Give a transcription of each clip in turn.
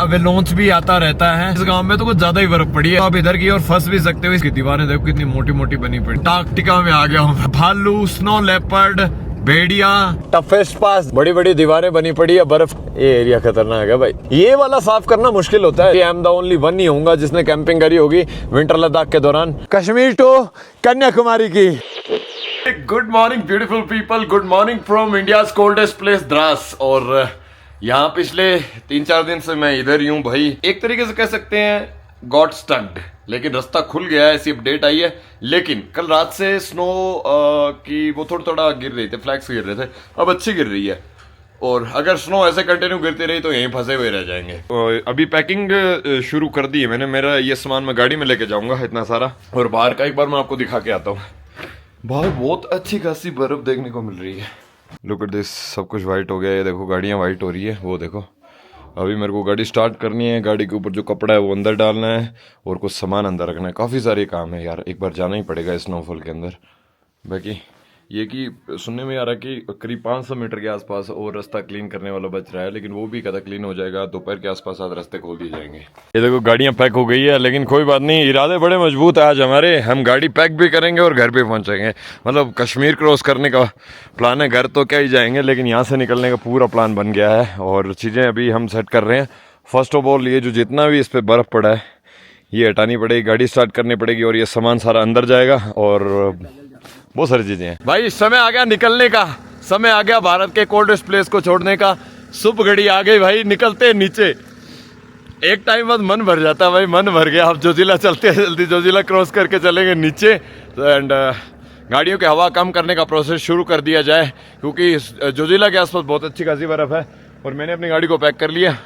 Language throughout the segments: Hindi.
अवेलांच भी आता रहता है। इस गांव में तो कुछ ज्यादा ही बर्फ पड़ी है। आप इधर की और फंस भी सकते हो। इसकी दीवारें देखो कितनी मोटी मोटी बनी पड़ी। टार्कटिका में आ गया हूँ। भालू, स्नो लेपर्ड, भेड़िया, टफेस्ट पास, बड़ी बड़ी दीवारें बनी पड़ी है, बर्फ। ये एरिया खतरनाक है भाई। ये वाला साफ करना मुश्किल होता है। I am the only one ही होऊंगा जिसने कैंपिंग करी होगी विंटर लद्दाख के दौरान। कश्मीर टू कन्याकुमारी की। Good morning beautiful people, good morning from India's coldest place Dras. और यहाँ पिछले 3-4 दिन से मैं इधर ही हूँ भाई। एक तरीके से कह सकते हैं गॉट स्टक्ड, लेकिन रास्ता खुल गया है, ऐसी अपडेट आई है। लेकिन कल रात से स्नो की वो थोड़ा गिर रही थे, फ्लैक्स गिर रहे थे, अब अच्छी गिर रही है। और अगर स्नो ऐसे कंटिन्यू गिरती रही तो यहीं फंसे हुए रह जाएंगे। अभी पैकिंग शुरू कर दी है मैंने। मेरा ये सामान मैं गाड़ी में लेके जाऊंगा इतना सारा। और बाहर का एक बार मैं आपको दिखा के आता हूँ। बाहर बहुत अच्छी खासी बर्फ देखने को मिल रही है। लुक एट दिस, सब कुछ वाइट हो गया है। देखो गाड़ियाँ वाइट हो रही है, वो देखो। अभी मेरे को गाड़ी स्टार्ट करनी है, गाड़ी के ऊपर जो कपड़ा है वो अंदर डालना है और कुछ सामान अंदर रखना है। काफ़ी सारे काम है यार, एक बार जाना ही पड़ेगा स्नोफॉल के अंदर। बाकी ये कि सुनने में आ रहा है कि करीब 500 मीटर के आसपास और रास्ता क्लीन करने वाला बच रहा है, लेकिन वो भी कदा क्लीन हो जाएगा दोपहर के आसपास आज रास्ते खोल दिए जाएंगे। ये देखो गाड़ियाँ पैक हो गई है, लेकिन कोई बात नहीं, इरादे बड़े मजबूत है आज हमारे। हम गाड़ी पैक भी करेंगे और घर पे पहुँचेंगे। मतलब कश्मीर क्रॉस करने का प्लान है, घर तो क्या ही जाएंगे, लेकिन यहाँ से निकलने का पूरा प्लान बन गया है और चीज़ें अभी हम सेट कर रहे हैं। फर्स्ट ऑफ ऑल ये जो जितना भी इस पर बर्फ़ पड़ा है ये हटानी पड़ेगी, गाड़ी स्टार्ट करनी पड़ेगी और ये सामान सारा अंदर जाएगा और बहुत सारी चीजें हैं भाई। समय आ गया निकलने का, समय आ गया भारत के कोल्डेस्ट प्लेस को छोड़ने का। शुभ घड़ी आ गई भाई, निकलते हैं नीचे। एक टाइम बाद मन भर जाता है भाई, मन भर गया। अब जोजिला चलते हैं, जल्दी जोजिला क्रॉस करके चलेंगे नीचे। एंड गाड़ियों की हवा कम करने का प्रोसेस शुरू कर दिया जाए, क्योंकि जोजिला के आसपास बहुत अच्छी खासी बर्फ है। और मैंने अपनी गाड़ी को पैक कर लिया,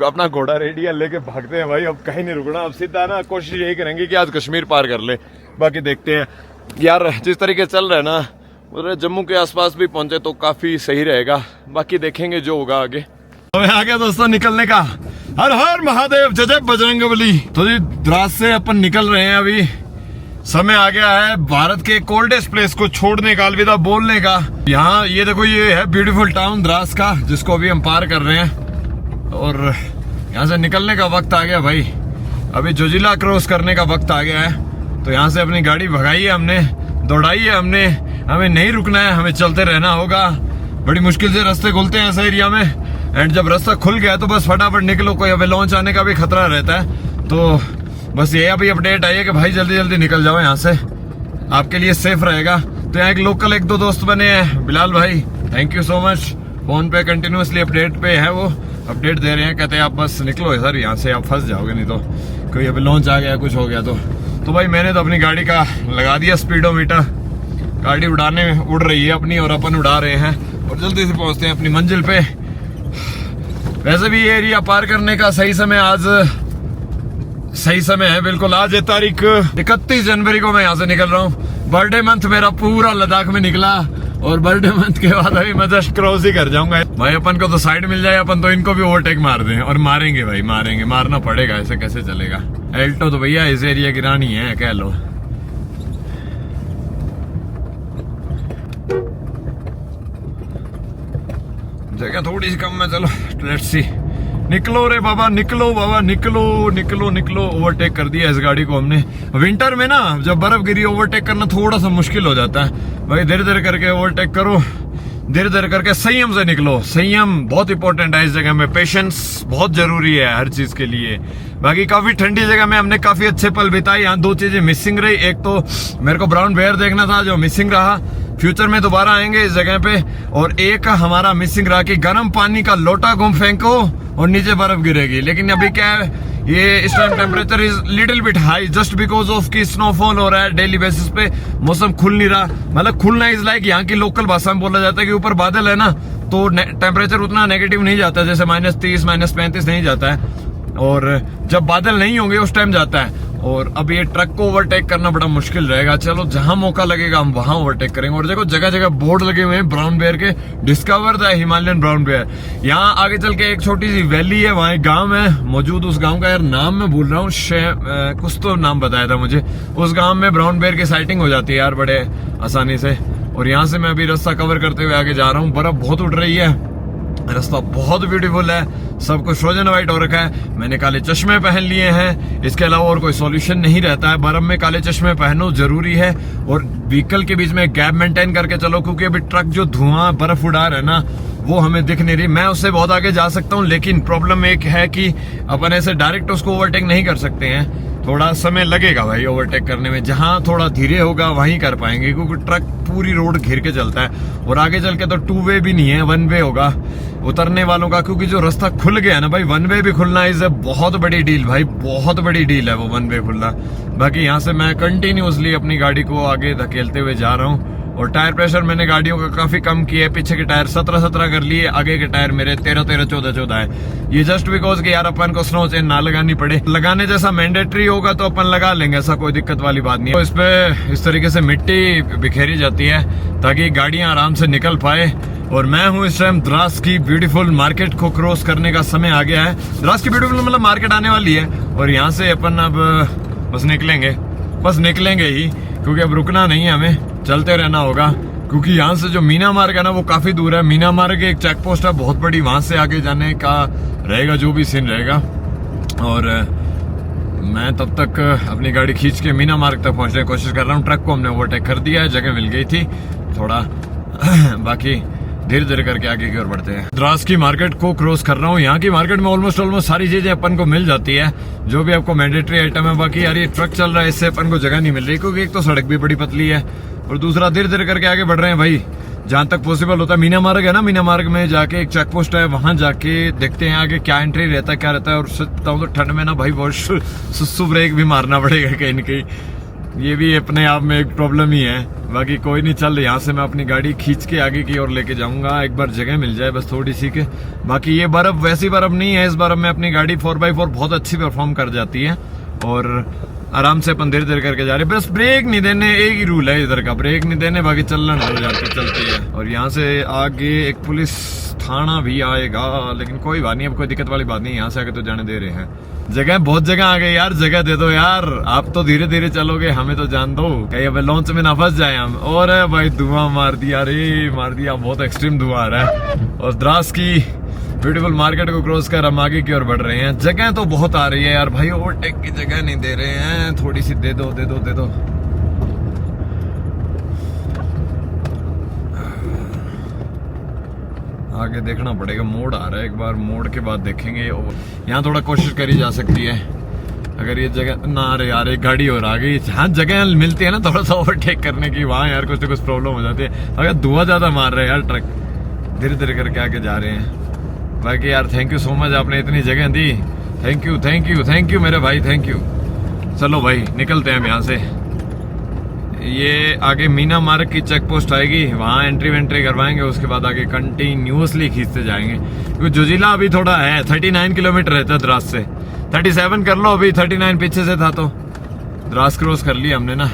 अपना घोड़ा रेडी है, लेके भागते हैं भाई। अब कहीं नहीं रुकना, अब सीधा ना कोशिश यही करेंगे कि आज कश्मीर पार कर ले। बाकी देखते हैं यार, जिस तरीके चल रहा है ना उधर जम्मू के आसपास भी पहुंचे तो काफी सही रहेगा। बाकी देखेंगे जो होगा आगे। तो आ गया दोस्तों निकलने का। हर हर महादेव, जय जय बजरंगबली। तो जी द्रास से अपन निकल रहे हैं। अभी समय आ गया है भारत के कोल्डेस्ट प्लेस को छोड़ने का, अलविदा बोलने का। यहाँ ये देखो, ये है ब्यूटीफुल टाउन द्रास का, जिसको अभी हम पार कर रहे हैं। और यहाँ से निकलने का वक्त आ गया भाई। अभी जोजिला क्रॉस करने का वक्त आ गया है। तो यहाँ से अपनी गाड़ी भगाई है हमने, दौड़ाई है हमने। हमें नहीं रुकना है, हमें चलते रहना होगा। बड़ी मुश्किल से रास्ते खुलते हैं ऐसे एरिया में। एंड जब रास्ता खुल गया तो बस फटाफट निकलो, कोई अवेलांच आने का भी खतरा रहता है। तो बस ये अभी अपडेट आई है कि भाई जल्दी जल्दी निकल जाओ यहाँ से, आपके लिए सेफ रहेगा। तो यहाँ एक लोकल 1-2 दोस्त बने हैं, बिलाल भाई, thank you so much. Phone पे कंटिन्यूसली अपडेट पे है, वो अपडेट दे रहे हैं, कहते हैं आप बस निकलो सर यहाँ से, आप फंस जाओगे नहीं तो, कोई अवेलांच आ गया, कुछ हो गया तो भाई मैंने तो अपनी गाड़ी का लगा दिया स्पीडोमीटर। गाड़ी उड़ रही है अपनी और अपन उड़ा रहे हैं और जल्दी से पहुंचते हैं अपनी मंजिल पे। वैसे भी ये एरिया पार करने का सही समय आज सही समय है बिल्कुल। आज है तारीख 31 जनवरी को मैं यहाँ से निकल रहा हूँ। बर्थडे मंथ मेरा पूरा लद्दाख में निकला और बर्थडे मंथ के बाद अभी मैं जस्ट क्रॉस ही कर जाऊंगा भाई। अपन को तो साइड मिल जाए, अपन तो इनको भी ओवरटेक मार दें और मारेंगे भाई, मारेंगे, मारना पड़ेगा, ऐसे कैसे चलेगा। एल्टो तो भैया इस एरिया की रानी है, कह लो। जगह थोड़ी सी कम है, चलो लेट्स सी। निकलो रे बाबा, निकलो बाबा, निकलो निकलो निकलो। ओवरटेक कर दिया इस गाड़ी को हमने। विंटर में ना जब बर्फ गिरी ओवरटेक करना थोड़ा सा मुश्किल हो जाता है भाई। धीरे धीरे करके ओवरटेक करो, धीरे धीरे करके संयम से निकलो। संयम बहुत इंपॉर्टेंट है इस जगह में, पेशेंस बहुत जरूरी है हर चीज के लिए। बाकी काफी ठंडी जगह में हमने काफी अच्छे पल बिताए। यहाँ 2 चीजें मिसिंग रही, एक तो मेरे को ब्राउन बेयर देखना था जो मिसिंग रहा, फ्यूचर में दोबारा आएंगे इस जगह पे। और एक हमारा मिसिंग रहा कि गर्म पानी का लोटा घूम फेंको और नीचे बर्फ गिरेगी। लेकिन अभी क्या है, ये इस time temperature is little bit high just because of की स्नोफॉल हो रहा है डेली बेसिस पे। मौसम खुल नहीं रहा, मतलब खुलना इज लाइक यहाँ की लोकल भाषा में बोला जाता है कि ऊपर बादल है ना तो टेम्परेचर उतना नेगेटिव नहीं जाता, जैसे -30 -35 नहीं जाता है। और जब बादल नहीं होंगे उस टाइम जाता है। और अब ये ट्रक को ओवरटेक करना बड़ा मुश्किल रहेगा। चलो जहां मौका लगेगा हम वहां ओवरटेक करेंगे। और देखो जगह जगह बोर्ड लगे हुए हैं ब्राउन बेयर के, discover the Himalayan brown bear. यहाँ आगे चल के एक छोटी सी वैली है, वहाँ एक गांव है मौजूद। उस गांव का यार नाम मैं भूल रहा हूँ, कुछ तो नाम बताया था मुझे। उस गांव में ब्राउन बेयर की साइटिंग हो जाती है यार बड़े आसानी से। और यहाँ से मैं अभी रास्ता कवर करते हुए आगे जा रहा हूँ। बर्फ बहुत उठ रही है रास्ता बहुत ब्यूटीफुल है, सब कुछ फ्रोजन व्हाइट हो रखा है। मैंने काले चश्मे पहन लिए हैं, इसके अलावा और कोई सॉल्यूशन नहीं रहता है। बर्फ में काले चश्मे पहनो जरूरी है, और व्हीकल के बीच में गैप मेंटेन करके चलो, क्योंकि अभी ट्रक जो धुआं बर्फ उड़ा रहा है ना, वो हमें दिख नहीं रही। मैं उससे बहुत आगे जा सकता हूँ, लेकिन प्रॉब्लम एक है कि अपन ऐसे डायरेक्ट उसको ओवरटेक नहीं कर सकते हैं, थोड़ा समय लगेगा भाई ओवरटेक करने में। जहां थोड़ा धीरे होगा वहीं कर पाएंगे, क्योंकि ट्रक पूरी रोड घिर के चलता है, और आगे चल के तो 2 वे भी नहीं है, 1 वे होगा उतरने वालों का, क्योंकि जो रास्ता खुल गया ना भाई, 1 वे भी खुलना इज बहुत बड़ी डील भाई, बहुत बड़ी डील है वो 1 वे खुलना। बाकी यहाँ से मैं कंटिन्यूसली अपनी गाड़ी को आगे धकेलते हुए जा रहा हूँ, और टायर प्रेशर मैंने गाड़ियों का काफी कम किया है। पीछे के टायर 17 कर लिए, आगे के टायर मेरे 13 14 है। ये जस्ट बिकॉज कि यार अपन को स्नो चेन ना लगानी पड़े। लगाने जैसा मैंडेटरी होगा तो अपन लगा लेंगे, ऐसा कोई दिक्कत वाली बात नहीं है। तो इस पे इस तरीके से मिट्टी बिखेरी जाती है ताकि गाड़ियां आराम से निकल पाए। और मैं हूँ इस टाइम द्रास की ब्यूटीफुल मार्केट को क्रॉस करने का समय आ गया है। द्रास की ब्यूटीफुल मतलब मार्केट आने वाली है, और यहाँ से अपन अब बस निकलेंगे ही, क्योंकि अब रुकना नहीं है, हमें चलते रहना होगा। क्योंकि यहाँ से जो मीना मार्ग है ना, वो काफी दूर है। मीना मार्ग एक चेक पोस्ट है बहुत बड़ी, वहां से आगे जाने का रहेगा जो भी सीन रहेगा। और मैं तब तक अपनी गाड़ी खींच के मीना मार्ग तक पहुंचने की कोशिश कर रहा हूँ। ट्रक को हमने ओवरटेक कर दिया है, जगह मिल गई थी थोड़ा बाकी धीरे धीरे करके आगे की ओर बढ़ते हैं। द्रास की मार्केट को क्रॉस कर रहा हूँ। यहाँ की मार्केट में ऑलमोस्ट सारी चीजें अपन को मिल जाती है, जो भी आपको मैंडेटरी आइटम है। बाकी यार ये ट्रक चल रहा है, इससे अपन को जगह नहीं मिल रही, क्योंकि एक तो सड़क भी बड़ी पतली है, और दूसरा धीरे धीरे करके आगे बढ़ रहे हैं भाई, जहां तक पॉसिबल होता है। मीना मार्ग है ना, मीना मार्ग में जाके एक चेक पोस्ट है, वहां जाके देखते हैं आगे क्या एंट्री रहता है, क्या रहता है। और सच बताऊं तो ठंड में ना भाई बहुत सुसु ब्रेक भी मारना पड़ेगा कहीं न कहीं, ये भी अपने आप में एक प्रॉब्लम ही है। बाकी कोई नहीं, चल यहाँ से मैं अपनी गाड़ी खींच के आगे की ओर लेके जाऊंगा, एक बार जगह मिल जाए बस थोड़ी सी के। बाकी ये बर्फ वैसी बर्फ नहीं है, इस बर्फ में अपनी गाड़ी 4x4 बहुत अच्छी परफॉर्म कर जाती है, और आराम से अपन धीरे धीरे करके जा रहे हैं। बस ब्रेक नहीं देने, एक ही रूल है इधर का, ब्रेक नहीं देने, बाकी चलना हो जाती चलती है। और यहाँ से आगे एक पुलिस थाना भी आएगा, लेकिन कोई बात नहीं, अब कोई दिक्कत वाली बात नहीं, यहाँ से आगे तो जाने दे रहे हैं। जगह बहुत जगह आ गई यार, जगह दे दो यार, आप तो धीरे धीरे चलोगे, हमें तो जान दो, कहीं अब लॉन्च में ना फंस जाए हम। और भाई धुआं मार दिया रे, मार दिया, बहुत एक्सट्रीम धुआं आ रहा है। और द्रास की ब्यूटीफुल मार्केट को क्रॉस कर हम आगे की ओर बढ़ रहे हैं। जगह तो बहुत आ रही है यार भाई, ओवरटेक की जगह नहीं दे रहे हैं, थोड़ी सी दे दो दे दो दे दो। आगे देखना पड़ेगा, मोड़ आ रहा है, एक बार मोड़ के बाद देखेंगे। यहाँ थोड़ा कोशिश करी जा सकती है, अगर ये जगह ना आ रही यार, एक गाड़ी और आ गई। जहाँ जगह मिलती है ना थोड़ा सा ओवरटेक करने की, वहाँ यार कुछ तो कुछ प्रॉब्लम हो जाती है। अगर धुआं ज्यादा मार रहे हैं यार ट्रक, धीरे धीरे करके आगे जा रहे हैं। बाकी यार थैंक यू सो मच, आपने इतनी जगह दी, thank you thank you thank you मेरे भाई, थैंक यू। चलो भाई निकलते हैं हम यहाँ से। ये आगे मीना मार्ग की चेक पोस्ट आएगी, वहाँ एंट्री वेंट्री करवाएंगे, उसके बाद आगे कंटिन्यूसली खींचते जाएंगे। क्योंकि जुजिला अभी थोड़ा है, 39 किलोमीटर रहता है द्रास से, 37 कर लो, अभी 39 पीछे से था, तो द्रास क्रॉस कर लिया हमने ना।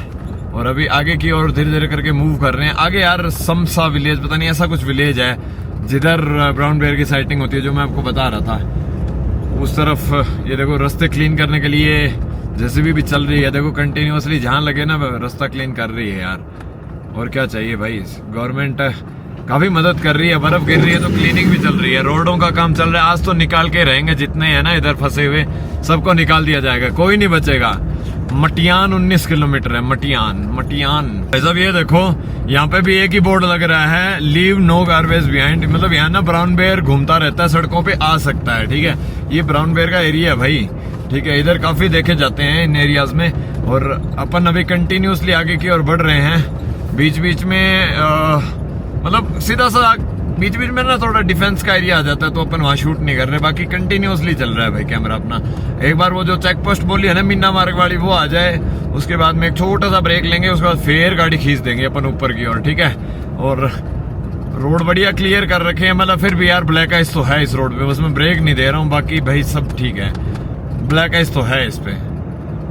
और अभी आगे की ओर धीरे धीरे करके मूव कर रहे हैं। आगे यार समसा विलेज, पता नहीं ऐसा कुछ विलेज है जिधर ब्राउन बेयर की साइटिंग होती है, जो मैं आपको बता रहा था। उस तरफ ये देखो रास्ते क्लीन करने के लिए जेसीबी भी चल रही है, देखो कंटिन्यूअसली, जहां लगे ना रास्ता क्लीन कर रही है यार। और क्या चाहिए भाई, गवर्नमेंट काफी मदद कर रही है। बर्फ गिर रही है तो क्लीनिंग भी चल रही है, रोडों का काम चल रहा है। आज तो निकाल के रहेंगे, जितने हैं ना इधर फंसे हुए सबको निकाल दिया जाएगा, कोई नहीं बचेगा। मटियान 19 किलोमीटर है, मटियान। सब ये देखो, यहाँ पे भी एक ही बोर्ड लग रहा है, लीव नो गार्बेज बिहाइंड। मतलब यहाँ ना ब्राउन बेयर घूमता रहता है, सड़कों पे आ सकता है, ठीक है। ये ब्राउन बेयर का एरिया है भाई, ठीक है, इधर काफी देखे जाते हैं इन एरियाज में। और अपन अभी कंटिन्यूसली आगे की ओर बढ़ रहे हैं। बीच बीच में मतलब सीधा सा बीच बीच में ना थोड़ा डिफेंस का एरिया आ जाता है, तो अपन वहां शूट नहीं कर रहे। बाकी कंटिन्यूसली चल रहा है भाई कैमरा अपना। एक बार वो जो चेक पोस्ट बोली है ना मीना मार्ग वाली, वो आ जाए, उसके बाद में एक छोटा सा ब्रेक लेंगे, उसके बाद फिर गाड़ी खींच देंगे अपन ऊपर की ओर, ठीक है। और रोड बढ़िया क्लियर कर रखे हैं, मतलब फिर भी यार ब्लैक आइस तो है इस रोड पे, बस मैं ब्रेक नहीं दे रहा हूँ, बाकी भाई सब ठीक है। ब्लैक आइस तो है इस पे,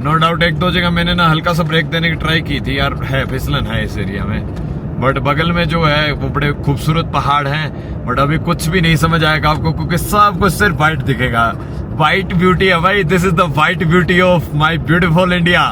नो डाउट। एक दो जगह मैंने ना हल्का सा ब्रेक देने की ट्राई की थी यार, है फिसलन है इस एरिया में। बट बगल में जो है वो बड़े खूबसूरत पहाड़ हैं, बट अभी कुछ भी नहीं समझ आएगा आपको, क्योंकि सब कुछ सिर्फ व्हाइट दिखेगा। व्हाइट ब्यूटी है भाई, this is the white beauty of my beautiful India.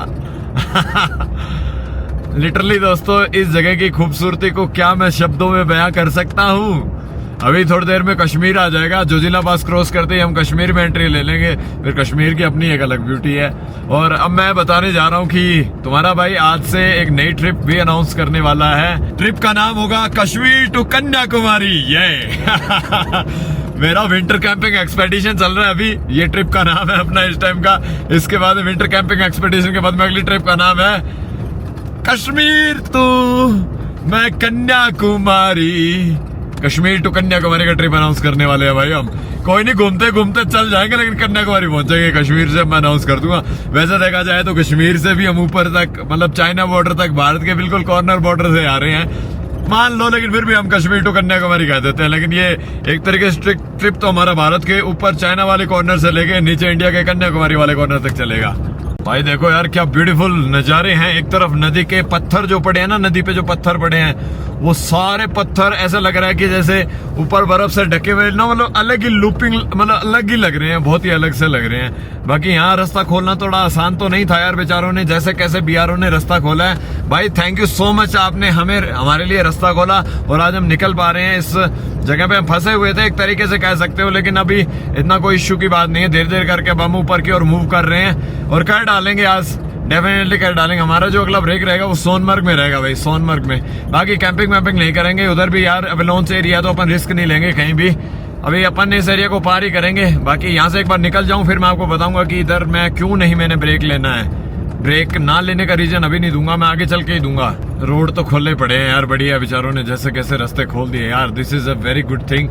Literally दोस्तों, इस जगह की खूबसूरती को क्या मैं शब्दों में बयां कर सकता हूँ। अभी थोड़ी देर में कश्मीर आ जाएगा। जोजिला पास क्रॉस करते ही हम कश्मीर में एंट्री ले लेंगे। फिर कश्मीर की अपनी एक अलग ब्यूटी है। और अब मैं बताने जा रहा हूँ कि तुम्हारा भाई आज से एक नई ट्रिप भी अनाउंस करने वाला है। ट्रिप का नाम होगा कश्मीर टू कन्याकुमारी। ये मेरा विंटर कैंपिंग एक्सपेडिशन चल रहा है अभी, ये ट्रिप का नाम है अपना इस टाइम का। इसके बाद विंटर कैंपिंग एक्सपेडिशन के बाद में अगली ट्रिप का नाम है कश्मीर टू मैं कन्याकुमारी। कश्मीर टू कन्याकुमारी का ट्रिप अनाउंस करने वाले हैं भाई हम। कोई नहीं, घूमते घूमते चल जाएंगे, लेकिन कन्याकुमारी पहुंचेंगे। कश्मीर से मैं अनाउंस कर दूंगा। वैसे देखा जाए तो कश्मीर से भी हम ऊपर तक, मतलब चाइना बॉर्डर तक, भारत के बिल्कुल कॉर्नर बॉर्डर से आ रहे हैं मान लो, लेकिन फिर भी हम कश्मीर टू कन्याकुमारी कह देते हैं। लेकिन ये एक तरीके से ट्रिप तो हमारा भारत के ऊपर चाइना वाले कॉर्नर से लेके नीचे इंडिया के कन्याकुमारी वाले कॉर्नर तक चलेगा। भाई देखो यार क्या ब्यूटीफुल नजारे हैं। एक तरफ नदी के पत्थर जो पड़े हैं ना, नदी पे जो पत्थर पड़े हैं वो सारे पत्थर ऐसा लग रहा है कि जैसे ऊपर बर्फ से ढके हुए ना, मतलब अलग ही लुपिंग, मतलब अलग ही लग रहे हैं, बहुत ही अलग से लग रहे हैं। बाकी यहाँ रास्ता खोलना थोड़ा आसान तो नहीं था यार, बेचारों ने जैसे कैसे बीआरओ ने रास्ता खोला है। भाई थैंक यू सो मच, आपने हमारे लिए रास्ता खोला और आज हम निकल पा रहे हैं। इस जगह पे हम फंसे हुए थे एक तरीके से कह सकते हो, लेकिन अभी इतना कोई इश्यू की बात नहीं है। धीरे धीरे करके अब हम ऊपर की ओर मूव कर रहे हैं और कर डालेंगे आज, डेफिनेटली कर डालेंगे। हमारा जो अगला ब्रेक रहेगा वो सोनमर्ग में रहेगा भाई, सोनमर्ग में। बाकी कैंपिंग वैम्पिंग नहीं करेंगे उधर भी यार, अवेलांच एरिया तो अपन रिस्क नहीं लेंगे कहीं भी। अभी अपन इस एरिया को पार ही करेंगे। बाकी यहाँ से एक बार निकल जाऊं फिर मैं आपको बताऊंगा कि इधर मैं क्यों नहीं मैंने ब्रेक लेना है। ब्रेक ना लेने का रीजन अभी नहीं दूंगा, मैं आगे चल के ही दूंगा। रोड तो खोले पड़े हैं यार, बढ़िया बेचारों ने जैसे कैसे रास्ते खोल दिए यार। This is a very good thing.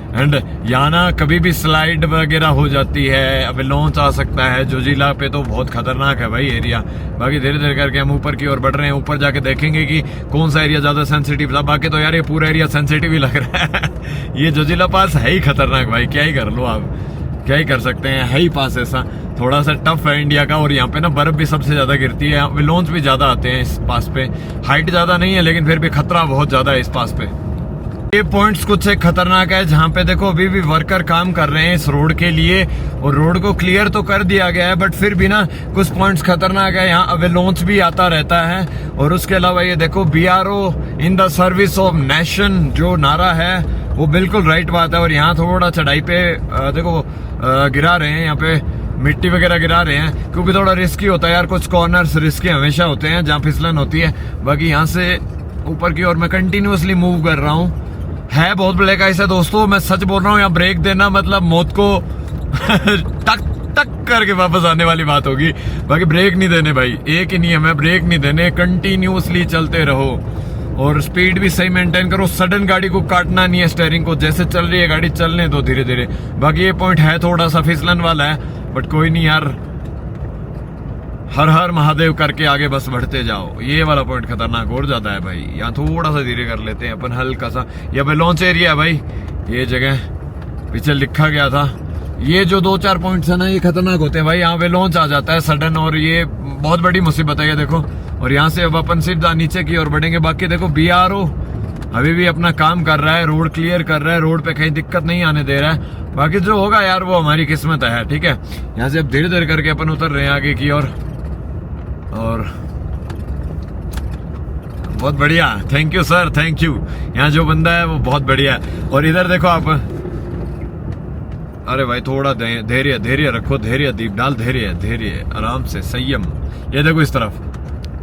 And यहाँ ना कभी भी स्लाइड वगैरह हो जाती है, अब लॉन्च आ सकता है। जोजिला पे तो बहुत खतरनाक है भाई एरिया। बाकी धीरे धीरे करके हम ऊपर की ओर बढ़ रहे हैं। ऊपर जाके देखेंगे कि कौन सा एरिया ज्यादा सेंसिटिव था। बाकी तो यार ये पूरा एरिया सेंसिटिव ही लग रहा है। ये जोजिला पास है ही खतरनाक भाई, क्या ही कर लो आप, क्या ही कर सकते हैं, है ही पास ऐसा। थोड़ा सा टफ है इंडिया का। और यहाँ पे ना बर्फ भी सबसे ज्यादा गिरती है, विलोन्स भी ज्यादा आते हैं इस पास पे। हाइट ज्यादा नहीं है लेकिन फिर भी खतरा बहुत ज्यादा है इस पास पे। ये पॉइंट्स कुछ एक खतरनाक है जहाँ पे देखो अभी भी वर्कर काम कर रहे हैं इस रोड के लिए, और रोड को क्लियर तो कर दिया गया है बट फिर भी ना कुछ पॉइंट्स खतरनाक है। यहाँ अवेलांच भी आता रहता है। और उसके अलावा ये देखो BRO in the service of nation जो नारा है वो बिल्कुल राइट बात है। और यहाँ थोड़ा चढ़ाई पे देखो गिरा रहे हैं, यहाँ पे मिट्टी वगैरह गिरा रहे हैं क्योंकि थोड़ा रिस्की होता है यार। कुछ कॉर्नर्स रिस्की हमेशा होते हैं जहाँ फिसलन होती है। बाकी यहाँ से ऊपर की ओर मैं कंटिन्यूअसली मूव कर रहा हूँ। है बहुत ब्लैक आइस है दोस्तों, मैं सच बोल रहा हूँ। यहाँ ब्रेक देना मतलब मौत को टक टक करके वापस आने वाली बात होगी। बाकी ब्रेक नहीं देने भाई, एक ही नियम है, ब्रेक नहीं देने, कंटिन्यूअसली चलते रहो और स्पीड भी सही मेंटेन करो। सडन गाड़ी को काटना नहीं है, स्टीयरिंग को जैसे चल रही है गाड़ी चलने दो धीरे धीरे। बाकी ये पॉइंट है थोड़ा सा फिसलन वाला है बट कोई नहीं यार, हर हर महादेव करके आगे बस बढ़ते जाओ। ये वाला पॉइंट खतरनाक और ज्यादा है भाई, यहाँ थोड़ा सा धीरे कर लेते हैं अपन हल्का सा। ये भाई लॉन्च एरिया है भाई, ये जगह पीछे लिखा गया था। ये जो 2-4 पॉइंट्स है ना ये खतरनाक होते हैं भाई, यहाँ पे लॉन्च आ जाता है सडन और ये बहुत बड़ी मुसीबत है ये देखो। और यहाँ से अब अपन सीधा नीचे की ओर बढ़ेंगे। बाकी देखो बीआरओ अभी भी अपना काम कर रहा है, रोड क्लियर कर रहा है, रोड पे कहीं दिक्कत नहीं आने दे रहा है। बाकी जो होगा यार वो हमारी किस्मत है, ठीक है। यहाँ से अब धीरे धीरे करके अपन उतर रहे हैं आगे की ओर और बहुत बढ़िया, thank you sir, thank you. यहाँ जो बंदा है वो बहुत बढ़िया है। और इधर देखो आप, अरे भाई थोड़ा धैर्य धैर्य रखो, धैर्य दीप डाल, धैर्य धैर्य आराम से संयम। ये देखो इस तरफ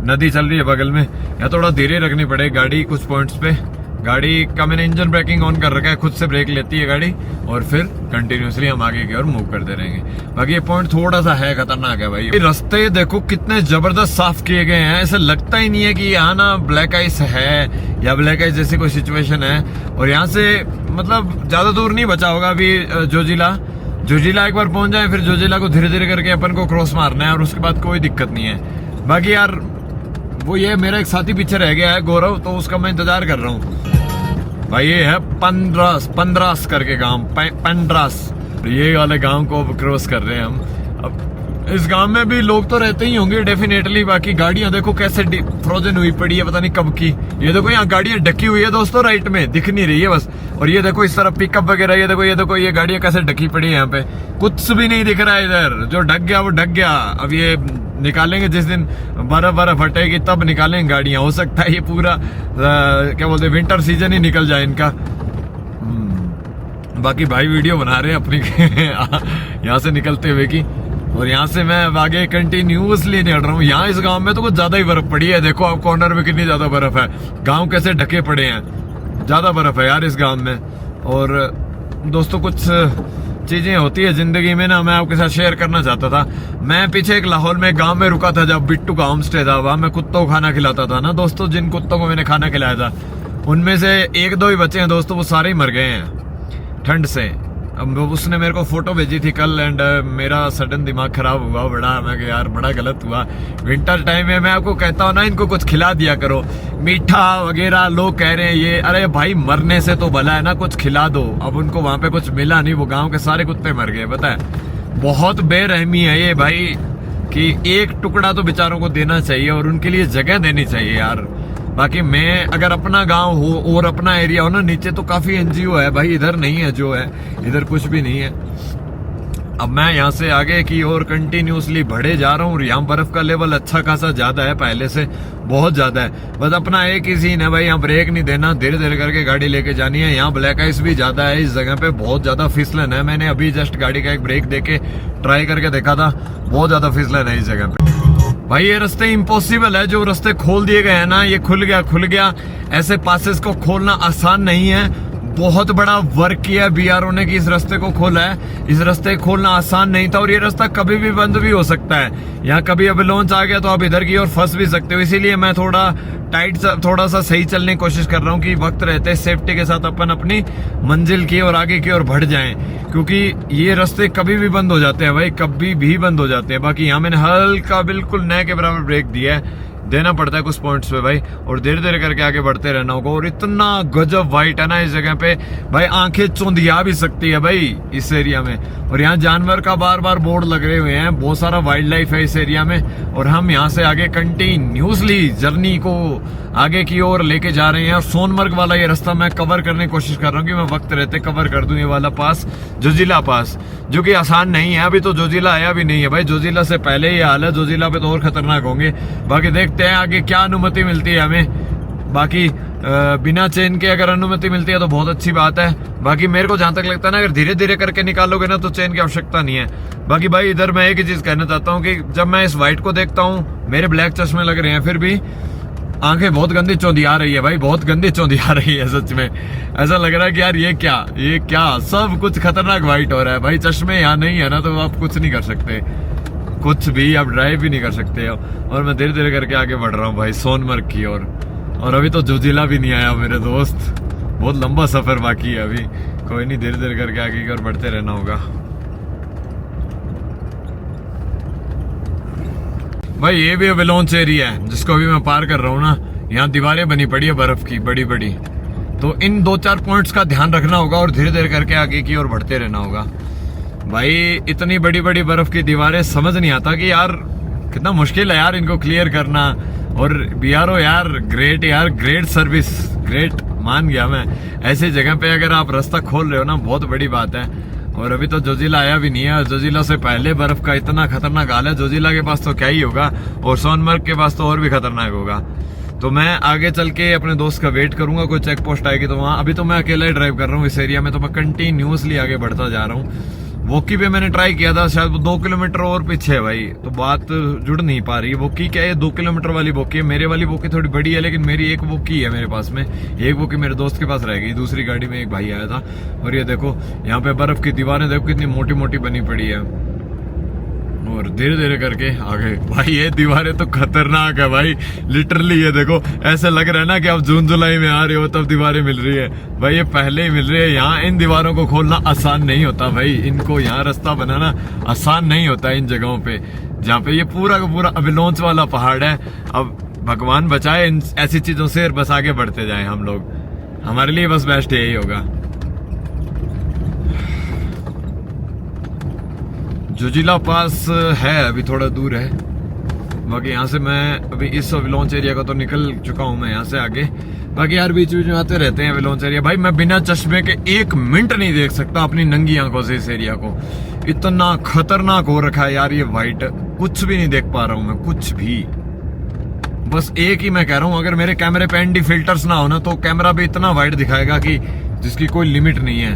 नदी चल रही है बगल में, यहाँ थोड़ा धीरे रखनी पड़े गाड़ी कुछ पॉइंट्स पे। गाड़ी का मैंने इंजन ब्रेकिंग ऑन कर रखा है, खुद से ब्रेक लेती है गाड़ी और फिर कंटिन्यूअसली हम आगे की ओर मूव करते रहेंगे। बाकी ये पॉइंट थोड़ा सा है खतरनाक है भाई। रास्ते देखो कितने जबरदस्त साफ किए गए हैं, ऐसा लगता ही नहीं है कि यहाँ ना ब्लैक आइस है या ब्लैक आइस जैसी कोई सिचुएशन है। और यहाँ से मतलब ज्यादा दूर नहीं बचा होगा अभी जोजिला एक बार पहुंच जाए फिर जोजिला को धीरे धीरे करके अपन को क्रॉस मारना है और उसके बाद कोई दिक्कत नहीं है। बाकी यार वो ये मेरा एक साथी पीछे रह गया है गौरव, तो उसका मैं इंतजार कर रहा हूँ भाई। ये है पंद्रास करके गांव, पंद्रास, ये वाले गांव को क्रॉस कर रहे हैं हम। अब इस गांव में भी लोग तो रहते ही होंगे डेफिनेटली। बाकी गाड़ियां देखो कैसे फ्रोजन हुई पड़ी है, पता नहीं कब की। ये देखो यहाँ गाड़ियां ढकी हुई है दोस्तों, राइट में दिख नहीं रही है बस। और ये देखो इस तरफ पिकअप वगैरह, ये देखो ये गाड़ियां कैसे ढकी पड़ी है यहाँ पे, कुछ भी नहीं दिख रहा है इधर। जो ढक गया वो ढक गया। अब ये निकालेंगे जिस दिन बर्फ हटेगी तब निकालेंगे गाड़ियां। हो सकता है ये पूरा क्या बोलते हैं विंटर सीजन ही निकल जाए इनका। बाकी भाई वीडियो बना रहे हैं अपनी यहाँ से निकलते हुए की, और यहाँ से मैं अब आगे कंटिन्यूसली निकल रहा हूँ। यहाँ इस गांव में तो कुछ ज्यादा ही बर्फ पड़ी है। देखो आप कॉर्नर में कितनी ज्यादा बर्फ है, गांव कैसे ढके पड़े हैं, ज्यादा बर्फ है यार इस गांव में। और दोस्तों कुछ चीजें होती है जिंदगी में ना, मैं आपके साथ शेयर करना चाहता था। मैं पीछे एक लाहौर में गांव में रुका था, जब बिट्टू का होम स्टे था, वहां मैं कुत्तों को खाना खिलाता था ना दोस्तों। जिन कुत्तों को मैंने खाना खिलाया था उनमें से एक दो ही बचे हैं दोस्तों, वो सारे ही मर गए हैं ठंड से। अब उसने मेरे को फोटो भेजी थी कल, एंड मेरा सडन दिमाग खराब हुआ बड़ा। मैं कि यार बड़ा गलत हुआ। विंटर टाइम में मैं आपको कहता हूँ ना, इनको कुछ खिला दिया करो, मीठा वगैरह। लोग कह रहे हैं ये, अरे भाई मरने से तो भला है ना, कुछ खिला दो। अब उनको वहां पे कुछ मिला नहीं, वो गांव के सारे कुत्ते मर गए। पता है बहुत बेरहमी है ये भाई, कि एक टुकड़ा तो बेचारों को देना चाहिए और उनके लिए जगह देनी चाहिए यार। बाकी मैं अगर अपना गांव हो और अपना एरिया हो ना, नीचे तो काफी एनजीओ है भाई, इधर नहीं है, जो है इधर कुछ भी नहीं है। अब मैं यहाँ से आगे की ओर कंटिन्यूसली बढ़े जा रहा हूँ, और यहाँ बर्फ का लेवल अच्छा खासा ज्यादा है, पहले से बहुत ज्यादा है। बस अपना एक ही सीन है भाई, यहाँ ब्रेक नहीं देना, धीरे धीरे करके गाड़ी लेके जानी है। यहाँ ब्लैक आइस भी ज्यादा है इस जगह पे, बहुत ज्यादा फिसलन है। मैंने अभी जस्ट गाड़ी का एक ब्रेक देके ट्राई करके देखा था, बहुत ज्यादा फिसलन है इस जगह पे भाई। ये रास्ते इम्पॉसिबल है, जो रास्ते खोल दिए गए हैं ना, ये खुल गया। ऐसे पासेस को खोलना आसान नहीं है, बहुत बड़ा वर्क किया बीआरओ ने कि इस रास्ते को खोला है। इस रास्ते को खोलना आसान नहीं था, और ये रास्ता कभी भी बंद भी हो सकता है। यहाँ कभी अवलांच आ गया तो आप इधर की ओर फंस भी सकते हो। इसीलिए मैं थोड़ा सा सही चलने की कोशिश कर रहा हूँ, कि वक्त रहते सेफ्टी के साथ अपन अपनी मंजिल की और आगे की ओर बढ़ जाएं, क्योंकि ये रास्ते कभी भी बंद हो जाते हैं भाई, कभी भी बंद हो जाते हैं। बाकी यहाँ मैंने हल्का बिल्कुल नए के बराबर ब्रेक दिया है, देना पड़ता है कुछ पॉइंट्स पे भाई, और धीरे धीरे करके आगे बढ़ते रहना होगा। और इतना गजब वाइट है ना इस जगह पे भाई, आंखें चौंधिया भी सकती है भाई इस एरिया में। और यहाँ जानवर का बार बार बोर्ड लग रहे हुए हैं, बहुत सारा वाइल्ड लाइफ है इस एरिया में। और हम यहाँ से आगे कंटिन्यूसली जर्नी को आगे की ओर लेके जा रहे हैं। और सोनमर्ग वाला ये रास्ता मैं कवर करने की कोशिश कर रहा हूँ, कि मैं वक्त रहते कवर कर दूं ये वाला पास, जोजिला पास, जो कि आसान नहीं है। अभी तो जोजिला आया भी नहीं है भाई, जोजिला से पहले ही हाल है, जोजिला पे तो और खतरनाक होंगे। बाकी देखते हैं आगे क्या अनुमति मिलती है हमें। बाकी बिना चेन के अगर अनुमति मिलती है तो बहुत अच्छी बात है। बाकी मेरे को जहां तक लगता है ना, अगर धीरे धीरे करके निकालोगे ना तो चेन की आवश्यकता नहीं है। बाकी भाई इधर मैं एक ही चीज कहना चाहता हूँ, कि जब मैं इस व्हाइट को देखता हूँ, मेरे ब्लैक चश्मे लग रहे हैं, फिर भी आंखें बहुत गंदी चौंधिया रही है भाई, बहुत गंदी चौंधिया रही है सच में। ऐसा लग रहा है कि यार ये क्या सब कुछ खतरनाक व्हाइट हो रहा है भाई। चश्मे यहाँ नहीं है ना, तो आप कुछ नहीं कर सकते, कुछ भी आप ड्राइव भी नहीं कर सकते हो। और मैं धीरे धीरे करके आगे बढ़ रहा हूँ भाई सोनमर्ग की ओर। और अभी तो जोजिला भी नहीं आया मेरे दोस्त, बहुत लंबा सफर बाकी है अभी। कोई नहीं, धीरे धीरे करके आगे की ओर बढ़ते रहना होगा भाई। ये भी अवलांच एरिया है जिसको अभी मैं पार कर रहा हूँ ना। यहाँ दीवारें बनी पड़ी है बर्फ की बड़ी बड़ी, तो इन 2-4 पॉइंट्स का ध्यान रखना होगा और धीरे धीरे करके आगे की ओर बढ़ते रहना होगा भाई। इतनी बड़ी बड़ी बर्फ की दीवारें, समझ नहीं आता कि यार कितना मुश्किल है यार इनको क्लियर करना। और बीआरओ यार ग्रेट सर्विस, ग्रेट मान गया मैं। ऐसी जगह पे अगर आप रास्ता खोल रहे हो ना, बहुत बड़ी बात है। और अभी तो जोजिला आया भी नहीं है, जोजिला से पहले बर्फ का इतना खतरनाक हाल है। जोजिला के पास तो क्या ही होगा, और सोनमर्ग के पास तो और भी खतरनाक होगा। तो मैं आगे चल के अपने दोस्त का वेट करूंगा, कोई चेक पोस्ट आएगी तो वहां। अभी तो मैं अकेला ही ड्राइव कर रहा हूँ इस एरिया में, तो मैं कंटिन्यूसली आगे बढ़ता जा रहा हूँ। वोकी पे मैंने ट्राई किया था, शायद 2 किलोमीटर और पीछे है भाई, तो बात जुड़ नहीं पा रही है। वोकी क्या है, 2 किलोमीटर वाली वोकी है, मेरे वाली वोकी थोड़ी बड़ी है, लेकिन मेरी एक वोकी है मेरे पास में। एक वोकी मेरे दोस्त के पास रह गई, दूसरी गाड़ी में एक भाई आया था। और ये देखो यहाँ पे बर्फ की दीवारें देखो कितनी मोटी मोटी बनी पड़ी है। और धीरे धीरे करके आगे भाई, ये दीवारें तो खतरनाक है भाई, लिटरली। ये देखो ऐसे लग रहा है ना कि आप जून जुलाई में आ रहे हो तब दीवारें मिल रही है भाई, ये पहले ही मिल रही है। यहाँ इन दीवारों को खोलना आसान नहीं होता भाई, इनको यहाँ रास्ता बनाना आसान नहीं होता इन जगहों पे, जहाँ पे ये पूरा का पूरा अवलांच वाला पहाड़ है। अब भगवान बचाए इन ऐसी चीजों से, बस आगे बढ़ते जाए हम लोग। हमारे लिए बस बेस्ट यही होगा। जोजिला पास है, अभी थोड़ा दूर है। बाकी यहाँ से मैं अभी इस अवलांच एरिया का तो निकल चुका हूँ मैं यहाँ से आगे। बाकी यार बीच बीच में आते रहते हैं अवलांच एरिया भाई। मैं बिना चश्मे के 1 मिनट नहीं देख सकता अपनी नंगी आंखों से इस एरिया को, इतना खतरनाक हो रखा है यार ये वाइट। कुछ भी नहीं देख पा रहा हूँ मैं, कुछ भी। बस एक ही मैं कह रहा हूँ, अगर मेरे कैमरे पे ND फिल्टर्स ना हो ना, तो कैमरा भी इतना वाइट दिखाएगा कि जिसकी कोई लिमिट नहीं है।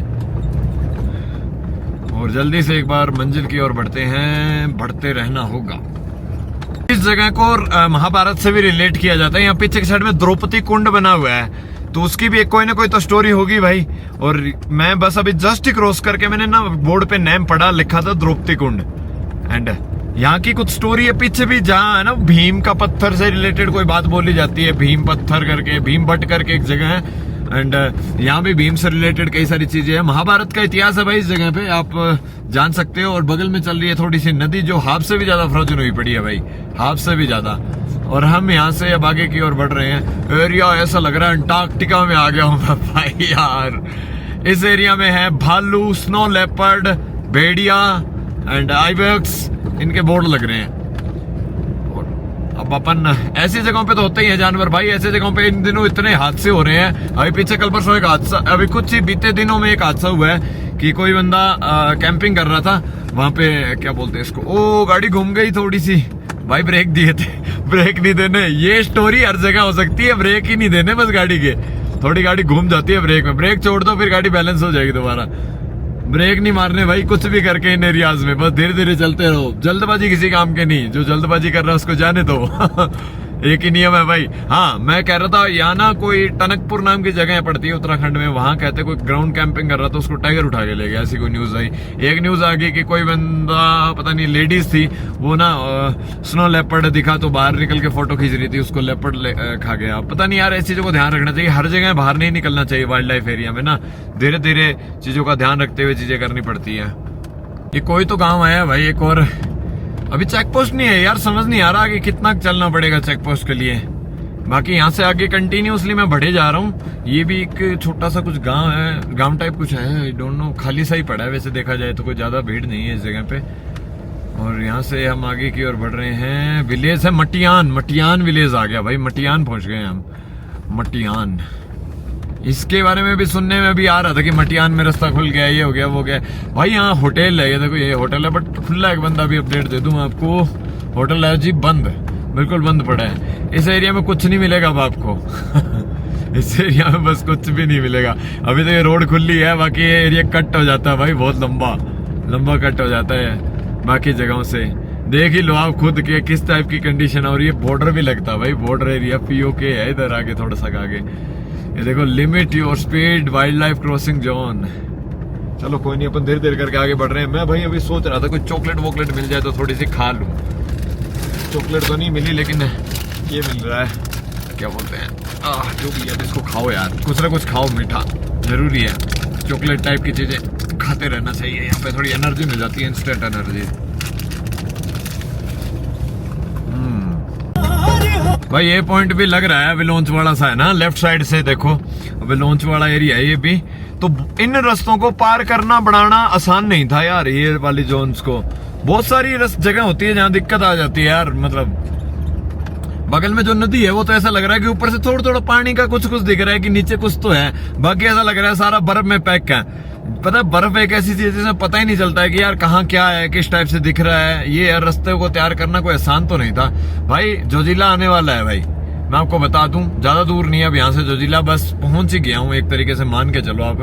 और जल्दी से एक बार मंजिल की ओर बढ़ते हैं, बढ़ते रहना होगा। इस जगह को महाभारत से भी रिलेट किया जाता है। यहाँ पीछे की साइड में द्रौपदी कुंड बना हुआ है, तो उसकी भी एक कोई ना कोई तो स्टोरी होगी भाई। और मैं बस अभी जस्ट क्रॉस करके मैंने ना बोर्ड पे नेम पढ़ा, लिखा था द्रौपदी कुंड। एंड यहाँ की कुछ स्टोरी है पीछे भी, जहाँ है ना भीम का पत्थर से रिलेटेड कोई बात बोली जाती है। भीम पत्थर करके, भीम भट्ट करके एक जगह है। एंड यहाँ भी भीम से रिलेटेड कई सारी चीजें हैं। महाभारत का इतिहास है भाई इस जगह पे, आप जान सकते हो। और बगल में चल रही है थोड़ी सी नदी, जो हाफ से भी ज्यादा फ्रोजन हुई पड़ी है भाई, हाफ से भी ज्यादा। और हम यहाँ से अब आगे की ओर बढ़ रहे हैं। एरिया ऐसा लग रहा है अंटार्कटिका में आ गया हूँ भाई यार। इस एरिया में है भालू, snow leopard, Bhediya and ibex, इनके बोर्ड लग रहे हैं। अब अपन ऐसी जगहों पे तो होते ही है जानवर भाई। ऐसी जगहों पे इन दिनों इतने हादसे हो रहे हैं। अभी पीछे कल परसों एक हादसा, अभी कुछ ही बीते दिनों में एक हादसा हुआ है कि कोई बंदा कैंपिंग कर रहा था वहां पे, क्या बोलते हैं इसको, ओ गाड़ी घूम गई थोड़ी सी भाई, ब्रेक दिए थे, ब्रेक नहीं देने। ये स्टोरी हर जगह हो सकती है, ब्रेक ही नहीं देने बस गाड़ी के। थोड़ी गाड़ी घूम जाती है ब्रेक में, ब्रेक छोड़ दो फिर गाड़ी बैलेंस हो जाएगी दोबारा। ब्रेक नहीं मारने भाई कुछ भी करके इन एरियाज में, बस धीरे धीरे चलते रहो। जल्दबाजी किसी काम के नहीं, जो जल्दबाजी कर रहा है उसको जाने दो। एक ही नियम है भाई। हाँ मैं कह रहा था यहाँ ना कोई टनकपुर नाम की जगह पड़ती है उत्तराखंड में, वहां कहते कोई ग्राउंड कैंपिंग कर रहा था, उसको टाइगर उठा के ले गया, ऐसी कोई न्यूज आई। एक न्यूज आ गई कि कोई बंदा, पता नहीं लेडीज थी, वो ना स्नो लेपर्ड दिखा तो बाहर निकल के फोटो खींच रही थी, उसको लेपर्ड खा गया। पता नहीं यार, ऐसी चीजों को ध्यान रखना चाहिए। हर जगह बाहर नहीं निकलना चाहिए वाइल्ड लाइफ एरिया में ना, धीरे धीरे चीजों का ध्यान रखते हुए चीजें करनी पड़ती है। ये कोई तो गाँव आया भाई एक और, अभी चेक पोस्ट नहीं है यार, समझ नहीं आ रहा कि कितना चलना पड़ेगा चेक पोस्ट के लिए। बाकी यहाँ से आगे कंटिन्यूसली मैं बढ़े जा रहा हूँ। ये भी एक छोटा सा कुछ गांव है, गांव टाइप कुछ है, आई डोंट नो, खाली सा ही पड़ा है वैसे देखा जाए तो, कोई ज्यादा भीड़ नहीं है इस जगह पे। और यहाँ से हम आगे की ओर बढ़ रहे हैं। विलेज है मटियान, मटियान विलेज आ गया भाई, मटियान पहुंच गए हम। मटियान, इसके बारे में भी सुनने में भी आ रहा था कि मटियान में रास्ता खुल गया, ये हो गया वो गया भाई। यहाँ होटल है, ये देखो ये होटल है, बट खुला एक बंदा भी अपडेट दे दूं आपको, होटल है जी बंद, बिल्कुल बंद पड़ा है। इस एरिया में कुछ नहीं मिलेगा अब आपको। इस एरिया में बस कुछ भी नहीं मिलेगा। अभी तो ये रोड खुली है, बाकी ये एरिया कट हो जाता है भाई, बहुत लंबा लंबा कट हो जाता है बाकी जगहों से। देख ही लो आप खुद के किस टाइप की कंडीशन है। और ये बॉर्डर भी लगता है भाई, बॉर्डर एरिया POK है इधर आगे, थोड़ा सा आगे ये देखो, limit your speed wild life crossing zone. चलो कोई नहीं, अपन धीरे धीरे करके आगे बढ़ रहे हैं। मैं भाई अभी सोच रहा था कोई चॉकलेट वॉकलेट मिल जाए तो थोड़ी सी खा लूं। चॉकलेट तो नहीं मिली, लेकिन ये मिल रहा है, क्या बोलते हैं, जो भी है इसको खाओ यार, कुछ ना कुछ खाओ, मीठा जरूरी है। चॉकलेट टाइप की चीजें खाते रहना चाहिए, यहाँ पे थोड़ी एनर्जी मिल जाती है, इंस्टेंट एनर्जी। भाई ये पॉइंट भी लग रहा है विलोंच वाला सा है ना, लेफ्ट साइड से देखो विलोंच वाला एरिया है ये भी। तो इन रास्तों को पार करना बढ़ाना आसान नहीं था यार, ये वाली जोन्स को। बहुत सारी जगह होती है जहाँ दिक्कत आ जाती है यार। मतलब बगल में जो नदी है वो तो ऐसा लग रहा है कि ऊपर से थोड़ा थोड़ा पानी का कुछ कुछ दिख रहा है कि नीचे कुछ तो है, बाकी ऐसा लग रहा है सारा बर्फ में पैक है। पता है बर्फ एक ऐसी चीज है जिसमें पता ही नहीं चलता है कि यार कहाँ क्या है, किस टाइप से दिख रहा है। ये यार रास्ते को तैयार करना कोई आसान तो नहीं था भाई। जोजिला आने वाला है भाई, मैं आपको बता दूं, ज्यादा दूर नहीं है अब यहाँ से जोजिला, बस पहुंच ही गया हूँ एक तरीके से, मान के चलो आप,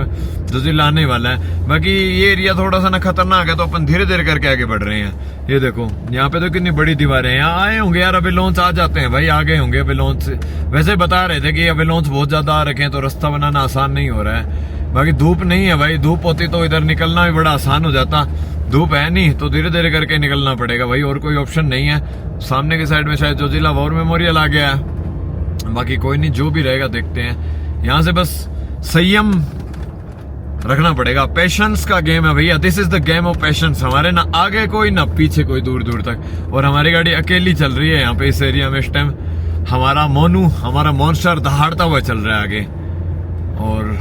जोजिला आने वाला है। बाकी ये एरिया थोड़ा सा ना खतरनाक है, तो अपन धीरे धीरे करके आगे बढ़ रहे हैं। ये देखो यहाँ पे तो कितनी बड़ी दीवारें हैं। यहाँ आए होंगे यार, अभी लॉन्च आ जाते हैं भाई, आ गए होंगे अभी लॉन्च। वैसे बता रहे थे कि अभी लॉन्च बहुत ज्यादा आ रखे हैं, तो रास्ता बनाना आसान नहीं हो रहा है। बाकी धूप नहीं है भाई, धूप होती तो इधर निकलना भी बड़ा आसान हो जाता, धूप है नहीं, तो धीरे धीरे करके निकलना पड़ेगा भाई, और कोई ऑप्शन नहीं है। सामने की साइड में शायद जोजिला वॉर मेमोरियल आ गया है, बाकी कोई नहीं, जो भी रहेगा देखते हैं। यहाँ से बस संयम रखना पड़ेगा, पेशेंस का गेम है भैया, this is the game of patience. हमारे ना आगे कोई ना पीछे कोई, दूर दूर तक। और हमारी गाड़ी अकेली चल रही है यहाँ पे इस एरिया में इस टाइम। हमारा मोनू, हमारा मॉन्स्टर दहाड़ता हुआ चल रहा है आगे। और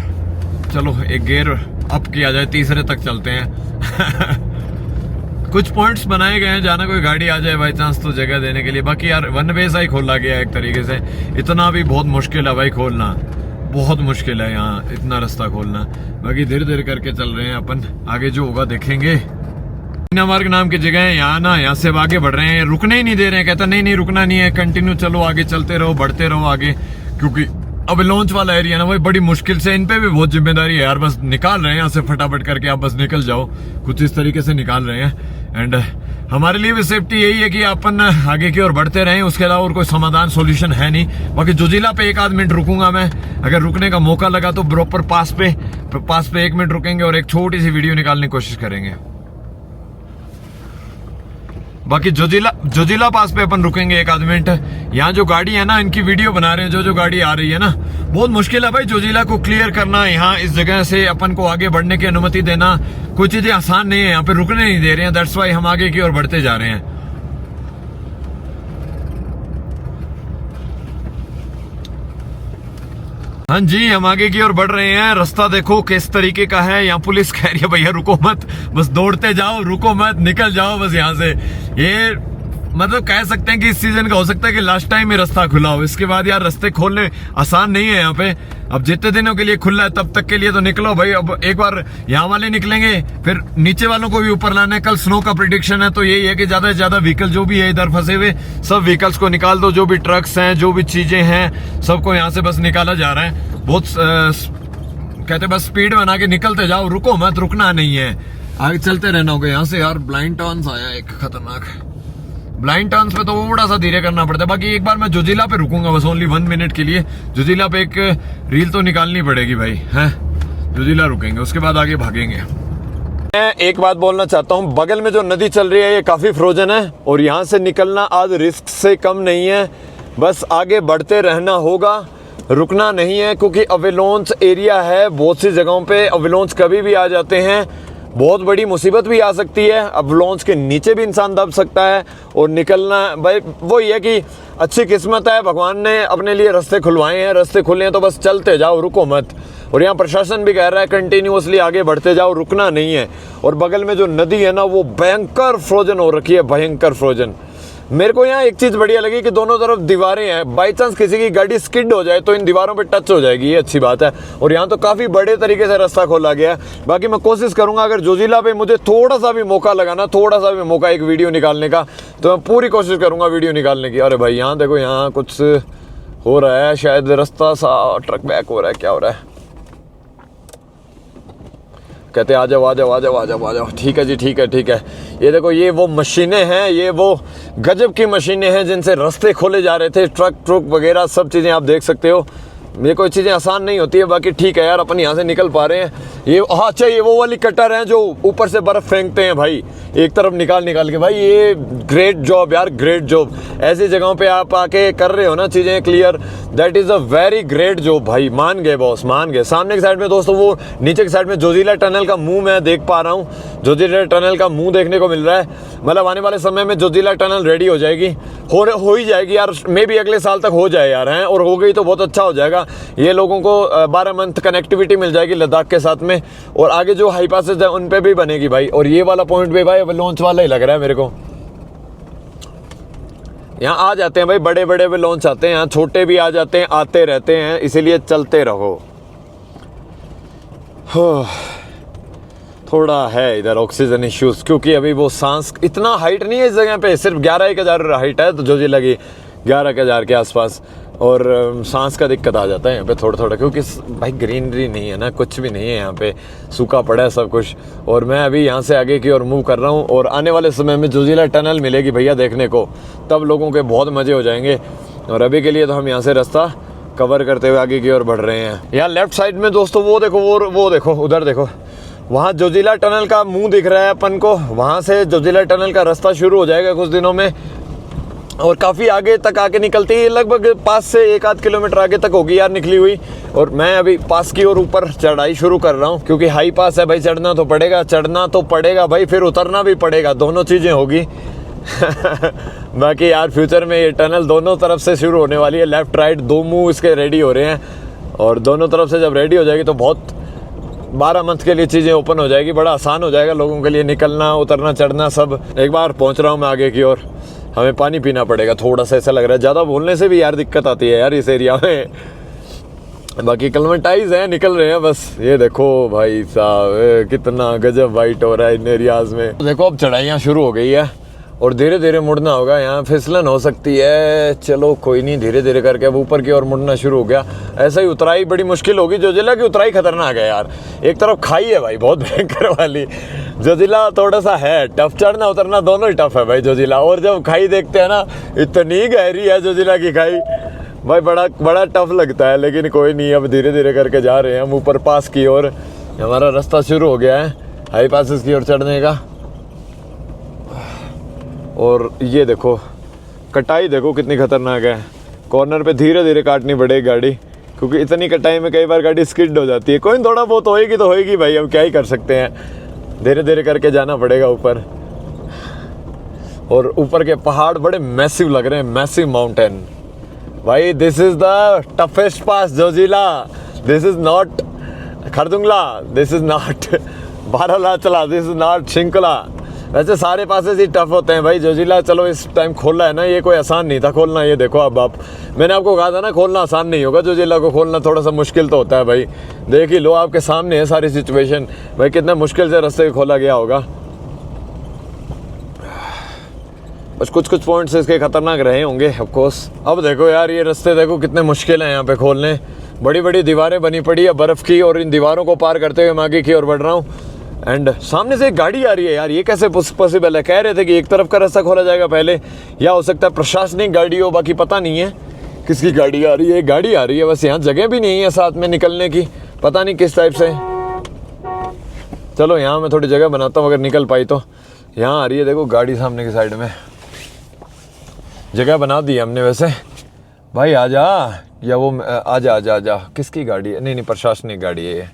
चलो एक गियर अप किया जाए, तीसरे तक चलते हैं। कुछ पॉइंट्स बनाए गए हैं जाना कोई गाड़ी आ जाए बाई चांस तो जगह देने के लिए। बाकी यार वन वे सा ही खोला गया है एक तरीके से, इतना भी बहुत मुश्किल है भाई खोलना, बहुत मुश्किल है यहाँ इतना रास्ता खोलना। बाकी धीरे धीरे करके चल रहे हैं अपन, आगे जो होगा देखेंगे। मार्ग नाम की जगह है यहाँ ना, यहाँ से अब आगे बढ़ रहे हैं, रुकने ही नहीं दे रहे हैं। कहता नहीं नहीं रुकना नहीं है, कंटिन्यू चलो, आगे चलते रहो, बढ़ते रहो आगे, क्योंकि अब लॉन्च वाला एरिया ना भाई बड़ी मुश्किल से, इन पे भी बहुत जिम्मेदारी है यार, बस निकाल रहे हैं यहाँ से फटाफट करके, आप बस निकल जाओ, कुछ इस तरीके से निकाल रहे हैं। एंड हमारे लिए भी सेफ्टी यही है कि अपन आगे की ओर बढ़ते रहें, उसके अलावा और कोई समाधान सॉल्यूशन है नहीं। बाकी जोजिला पे 1 आध मिनट रुकूंगा मैं, अगर रुकने का मौका लगा तो प्रॉपर पास पे 1 मिनट रुकेंगे और एक छोटी सी वीडियो निकालने की कोशिश करेंगे। बाकी जोजिला पास पे अपन रुकेंगे 1 आध मिनट। यहाँ जो गाड़ी है ना, इनकी वीडियो बना रहे हैं, जो गाड़ी आ रही है ना, बहुत मुश्किल है भाई जोजिला को क्लियर करना। यहाँ इस जगह से अपन को आगे बढ़ने की अनुमति देना, कुछ चीजें आसान नहीं है, यहाँ पे रुकने नहीं दे रहे हैं। दैट्स वाई हम आगे की ओर बढ़ते जा रहे हैं। हाँ जी, हम आगे की ओर बढ़ रहे हैं। रास्ता देखो किस तरीके का है, यहाँ पुलिस कह रही है भैया रुको मत, बस दौड़ते जाओ, रुको मत, निकल जाओ बस यहाँ से। ये मतलब कह सकते हैं कि इस सीजन का हो सकता है कि लास्ट टाइम ही रास्ता खुला हो, इसके बाद यार रास्ते खोलने आसान नहीं है यहाँ पे। अब जितने दिनों के लिए खुला है तब तक के लिए तो निकलो भाई। अब एक बार यहाँ वाले निकलेंगे, फिर नीचे वालों को भी ऊपर लाना है। कल स्नो का प्रेडिक्शन है, तो यही है कि ज्यादा से ज्यादा व्हीकल जो भी है इधर फंसे हुए, सब व्हीकल्स को निकाल दो, जो भी ट्रक्स हैं, जो भी चीजें हैं, सबको यहाँ से बस निकाला जा रहा है। बहुत कहते बस स्पीड बना के निकलते जाओ, रुको मत, रुकना नहीं है, आगे चलते रहना होगा। यहाँ से यार ब्लाइंड टर्न्स आया एक खतरनाक, ब्लाइंड टर्न्स पे तो थोड़ा सा धीरे करना पड़ता है। बाकी एक बार मैं जोजिला पे रुकूंगा बस ओनली 1 मिनट के लिए। जोजिला पे एक रील तो निकालनी पड़ेगी भाई, हैं। जोजिला रुकेंगे, उसके बाद आगे भागेंगे। मैं एक बात बोलना चाहता हूँ, बगल में जो नदी चल रही है ये काफी फ्रोजन है और यहाँ से निकलना आज रिस्क से कम नहीं है। बस आगे बढ़ते रहना होगा, रुकना नहीं है, क्योंकि अवेलांच एरिया है। बहुत सी जगहों पे अवेलांच कभी भी आ जाते हैं, बहुत बड़ी मुसीबत भी आ सकती है। अवेलांच के नीचे भी इंसान दब सकता है और निकलना भाई वो ये है कि अच्छी किस्मत है, भगवान ने अपने लिए रास्ते खुलवाए हैं, रास्ते खुले हैं तो बस चलते जाओ, रुको मत। और यहाँ प्रशासन भी कह रहा है कंटिन्यूअसली आगे बढ़ते जाओ, रुकना नहीं है। और बगल में जो नदी है ना वो भयंकर फ्रोजन हो रखी है, भयंकर फ्रोजन। मेरे को यहाँ एक चीज़ बढ़िया लगी कि दोनों तरफ दीवारें हैं, बाई चांस किसी की गाड़ी स्किड हो जाए तो इन दीवारों पे टच हो जाएगी, ये अच्छी बात है। और यहाँ तो काफ़ी बड़े तरीके से रास्ता खोला गया है। बाकी मैं कोशिश करूँगा अगर जोजिला पे मुझे थोड़ा सा भी मौका लगा ना, थोड़ा सा भी मौका एक वीडियो निकालने का, तो मैं पूरी कोशिश करूँगा वीडियो निकालने की। अरे भाई यहाँ देखो, यहाँ कुछ हो रहा है, शायद रास्ता सा ट्रक बैक हो रहा है, क्या हो रहा है। कहते आ जाओ आ जाओ आ जाओ आ जाओ आ जाओ, ठीक है जी, ठीक है ठीक है। ये देखो, ये वो मशीनें हैं, ये वो गजब की मशीनें हैं जिनसे रास्ते खोले जा रहे थे, ट्रक वगैरह सब चीज़ें आप देख सकते हो। ये कोई चीज़ें आसान नहीं होती है, बाकी ठीक है यार, अपन यहाँ से निकल पा रहे हैं। ये हाँ अच्छा, ये वो वाली कटर हैं जो ऊपर से बर्फ़ फेंकते हैं भाई, एक तरफ निकाल के भाई। ये ग्रेट जॉब यार, ग्रेट जॉब। ऐसी जगहों पे आप आके कर रहे हो ना चीज़ें clear, that is a very great job भाई, मान गए बॉस, मान गए। सामने की साइड में दोस्तों, वो नीचे की साइड में जोजिला टनल का मुंह मैं देख पा रहा हूँ, जोजिला टनल का मुंह देखने को मिल रहा है। मतलब आने वाले समय में जोजिला टनल रेडी हो जाएगी, हो ही जाएगी यार, मे भी अगले साल तक हो जाए यार, हैं। और हो गई तो बहुत अच्छा हो जाएगा, ये लोगों को 12 मंथ कनेक्टिविटी मिल जाएगी लद्दाख के साथ में। और आगे जो हाई पासेज है उन पे भी बनेगी भाई। और ये वाला पॉइंट भी भाई लॉन्च वाला ही लग रहा है मेरे को। यहाँ आ जाते हैं भाई, बड़े बड़े भी लॉन्च आते हैं, यहाँ छोटे भी आ जाते हैं, आते रहते हैं, इसीलिए चलते रहो। थोड़ा है इधर ऑक्सीजन इश्यूज, क्योंकि अभी वो सांस इतना हाइट नहीं है इस जगह पे, सिर्फ 11,000 हाइट है, तो जोजिला की 11,000 के आसपास। और सांस का दिक्कत आ जाता है यहाँ पे थोड़ा थोड़ा, क्योंकि भाई ग्रीनरी नहीं है ना, कुछ भी नहीं है यहाँ पे, सूखा पड़ा है सब कुछ। और मैं अभी यहाँ से आगे की ओर मूव कर रहा हूँ, और आने वाले समय में जोजिला टनल मिलेगी भैया देखने को, तब लोगों के बहुत मज़े हो जाएंगे। और अभी के लिए तो हम यहाँ से रास्ता कवर करते हुए आगे की ओर बढ़ रहे हैं। यहाँ लेफ्ट साइड में दोस्तों वो देखो, वो देखो, उधर देखो, वहाँ जोजिला टनल का मुंह दिख रहा है अपन को। वहाँ से जोजिला टनल का रास्ता शुरू हो जाएगा कुछ दिनों में, और काफ़ी आगे तक आके निकलती है, लगभग 5 से 1 आध किलोमीटर आगे तक होगी यार निकली हुई। और मैं अभी पास की ओर ऊपर चढ़ाई शुरू कर रहा हूँ, क्योंकि हाई पास है भाई, चढ़ना तो पड़ेगा भाई, फिर उतरना भी पड़ेगा, दोनों चीज़ें होगी। बाकी यार फ्यूचर में ये टनल दोनों तरफ से शुरू होने वाली है, लेफ्ट राइट 2 मुँह इसके रेडी हो रहे हैं। और दोनों तरफ से जब रेडी हो जाएगी तो बहुत 12 मंथ के लिए चीज़ें ओपन हो जाएगी, बड़ा आसान हो जाएगा लोगों के लिए निकलना, उतरना, चढ़ना सब। एक बार पहुँच रहा हूँ मैं आगे की ओर, हमें पानी पीना पड़ेगा, थोड़ा सा ऐसा लग रहा है, ज़्यादा बोलने से भी यार दिक्कत आती है यार इस एरिया में। बाकी क्लाइमेटाइज है, निकल रहे हैं बस। ये देखो भाई साहब, कितना गजब वाइट हो रहा है इन एरियाज में। देखो अब चढ़ाइयाँ शुरू हो गई है, और धीरे धीरे मुड़ना होगा, यहाँ फिसलन हो सकती है। चलो कोई नहीं, धीरे धीरे करके अब ऊपर की ओर मुड़ना शुरू हो गया। ऐसा ही उतराई बड़ी मुश्किल होगी। जोजिला की उतराई खतरनाक है यार, एक तरफ खाई है भाई बहुत भयंकर वाली। जोजिला थोड़ा सा है टफ, चढ़ना उतरना दोनों ही टफ है भाई जोजिला। और जब खाई देखते हैं ना, इतनी गहरी है जोजिला की खाई भाई, बड़ा बड़ा टफ लगता है। लेकिन कोई नहीं, अब धीरे धीरे करके जा रहे हैं हम ऊपर पास की ओर। हमारा रास्ता शुरू हो गया है हाई पासेस की ओर चढ़ने का। और ये देखो कटाई देखो कितनी खतरनाक है। कॉर्नर पे धीरे धीरे काटनी पड़ेगी गाड़ी, क्योंकि इतनी कटाई में कई बार गाड़ी स्किड हो जाती है। कोई थोड़ा बहुत होएगी तो होएगी भाई, अब क्या ही कर सकते हैं, धीरे धीरे करके जाना पड़ेगा ऊपर। और ऊपर के पहाड़ बड़े मैसिव लग रहे हैं, मैसिव माउंटेन भाई। This is the toughest pass Zojila, this is not Khardungla, this is not Baralachala, this is not Shinkula. वैसे सारे पासेस ही टफ होते हैं भाई। जोजिला चलो इस टाइम खोला है ना, ये कोई आसान नहीं था खोलना। ये देखो अब आप, मैंने आपको कहा था ना खोलना आसान नहीं होगा, जोजिला को खोलना थोड़ा सा मुश्किल तो होता है भाई। देख ही लो, आपके सामने है सारी सिचुएशन भाई, कितना मुश्किल से रास्ते खोला गया होगा। बस कुछ कुछ पॉइंट्स इसके खतरनाक रहे होंगे ऑफ कोर्स। अब देखो यार, ये रास्ते देखो कितने मुश्किल हैं यहाँ पे खोलने। बड़ी बड़ी दीवारें बनी पड़ी है बर्फ़ की, और इन दीवारों को पार करते हुए मैं आगे की ओर बढ़ रहा हूँ। एंड सामने से एक गाड़ी आ रही है यार, ये कैसे पॉसिबल है। कह रहे थे कि एक तरफ का रास्ता खोला जाएगा पहले, या हो सकता है प्रशासनिक गाड़ी हो, बाकी पता नहीं है किसकी गाड़ी आ रही है। गाड़ी आ रही है, बस यहाँ जगह भी नहीं है साथ में निकलने की, पता नहीं किस टाइप से। चलो यहाँ मैं थोड़ी जगह बनाता हूँ, अगर निकल पाई तो। यहाँ आ रही है देखो गाड़ी सामने की साइड में, जगह बना दी हमने वैसे। भाई आजा, या वो आजा आजा आजा, किसकी गाड़ी है? नहीं नहीं, प्रशासनिक गाड़ी है ये।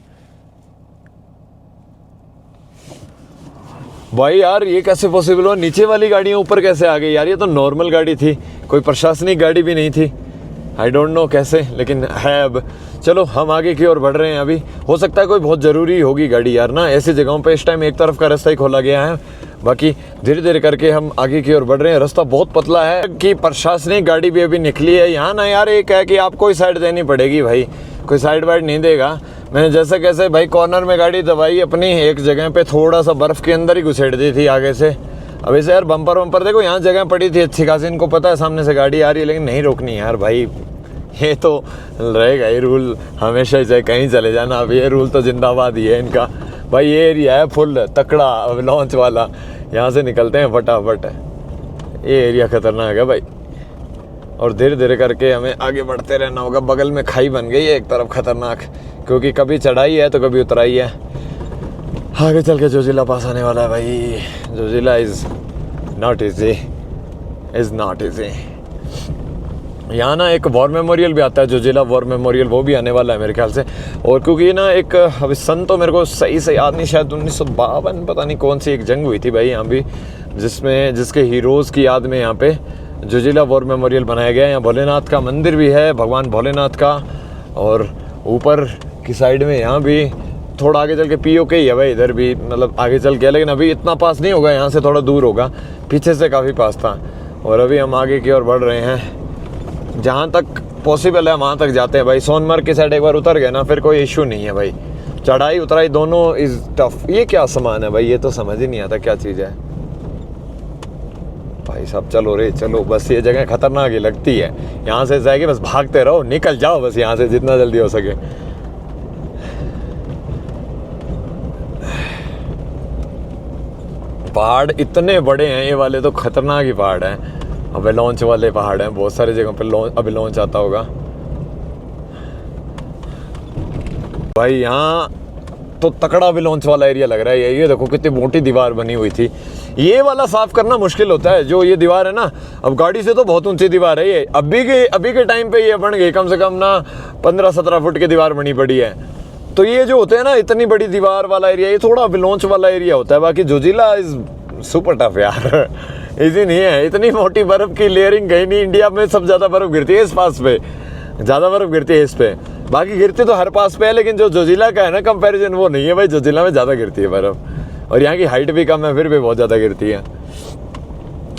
भाई यार ये कैसे पॉसिबल हुआ, नीचे वाली गाड़ियाँ ऊपर कैसे आ गई यार? ये तो नॉर्मल गाड़ी थी, कोई प्रशासनिक गाड़ी भी नहीं थी। आई डोंट नो कैसे, लेकिन है। अब चलो हम आगे की ओर बढ़ रहे हैं। अभी हो सकता है कोई बहुत ज़रूरी होगी गाड़ी यार ना, ऐसी जगहों पे इस टाइम एक तरफ का रास्ता ही खोला गया है। बाकी धीरे धीरे करके हम आगे की ओर बढ़ रहे हैं। रास्ता बहुत पतला है कि प्रशासनिक गाड़ी भी अभी निकली है यहाँ ना यार। एक है कि आपको ही साइड देनी पड़ेगी भाई, कोई साइड वाइड नहीं देगा। मैंने जैसे कैसे भाई कॉर्नर में गाड़ी दबाई अपनी, एक जगह पे थोड़ा सा बर्फ़ के अंदर ही घुसेड़ दी थी आगे से। अब इसे यार बम्पर वम्पर देखो, यहाँ जगह पड़ी थी अच्छी खासी। इनको पता है सामने से गाड़ी आ रही है, लेकिन नहीं रोकनी यार भाई। ये तो रहेगा ही रूल हमेशा ही, चाहे कहीं चले जाना। अब ये रूल तो जिंदाबाद ही है इनका भाई। ये एरिया है फुल तकड़ा लॉन्च वाला, यहाँ से निकलते हैं फटाफट। ये एरिया खतरनाक है भाई, और धीरे धीरे करके हमें आगे बढ़ते रहना होगा। बगल में खाई बन गई है एक तरफ खतरनाक, क्योंकि कभी चढ़ाई है तो कभी उतराई है। आगे चल के जोजिला पास आने वाला है भाई। Zoji La is not easy, is not easy. यहाँ ना एक वॉर मेमोरियल भी आता है, जोजिला वॉर मेमोरियल, वो भी आने वाला है मेरे ख्याल से। और क्योंकि ना एक अभी सन तो मेरे को सही से याद नहीं, शायद 1952 पता नहीं कौन सी एक जंग हुई थी भाई यहाँ भी, जिसके हीरोज़ की याद में यहाँ पे जोजिला वॉर मेमोरियल बनाया गया है। यहाँ भोलेनाथ का मंदिर भी है, भगवान भोलेनाथ का। और ऊपर की साइड में यहाँ भी थोड़ा आगे चल के POK ही है भाई, इधर भी मतलब आगे चल के, लेकिन अभी इतना पास नहीं होगा, यहाँ से थोड़ा दूर होगा, पीछे से काफ़ी पास था। और अभी हम आगे की ओर बढ़ रहे हैं, जहाँ तक पॉसिबल है वहाँ तक जाते हैं भाई। सोनमर्ग की साइड एक बार उतर गए ना, फिर कोई इशू नहीं है भाई। चढ़ाई उतराई दोनों इज़ टफ। ये क्या सामान है भाई, ये तो समझ ही नहीं आता क्या चीज़ है भाई साहब। चलो रे चलो, बस ये जगह खतरनाक ही लगती है। यहाँ से जाएगी बस भागते रहो, निकल जाओ बस यहाँ से जितना जल्दी हो सके। पहाड़ इतने बड़े हैं, ये वाले तो खतरनाक ही पहाड़ हैं। अबे लॉन्च वाले पहाड़ हैं, बहुत सारी जगहों पे अभी लॉन्च आता होगा भाई। यहाँ तो तकड़ा भी लॉन्च वाला एरिया लग रहा है। ये देखो कितनी मोटी दीवार बनी हुई थी। ये वाला साफ करना मुश्किल होता है, जो ये दीवार है ना। अब गाड़ी से तो बहुत ऊंची दीवार है ये, अभी के टाइम पे ये बन गई कम से कम ना 15-17 फुट की दीवार बनी पड़ी है। तो ये जो होते हैं ना इतनी बड़ी दीवार वाला एरिया, ये थोड़ा लॉन्च वाला एरिया होता है। बाकी जोजिला इज सुपर टफ यार, इजी नहीं है। इतनी मोटी बर्फ की लेयरिंग कहीं नहीं, इंडिया में सब ज़्यादा बर्फ गिरती है इस पास पे, ज़्यादा बर्फ गिरती है इस पे। बाकी गिरती तो हर पास पे है, लेकिन जो जोजिला का है ना कंपैरिजन, वो नहीं है भाई। जोजिला में ज़्यादा गिरती है बर्फ़, और यहाँ की हाइट भी कम है, फिर भी बहुत ज़्यादा गिरती है।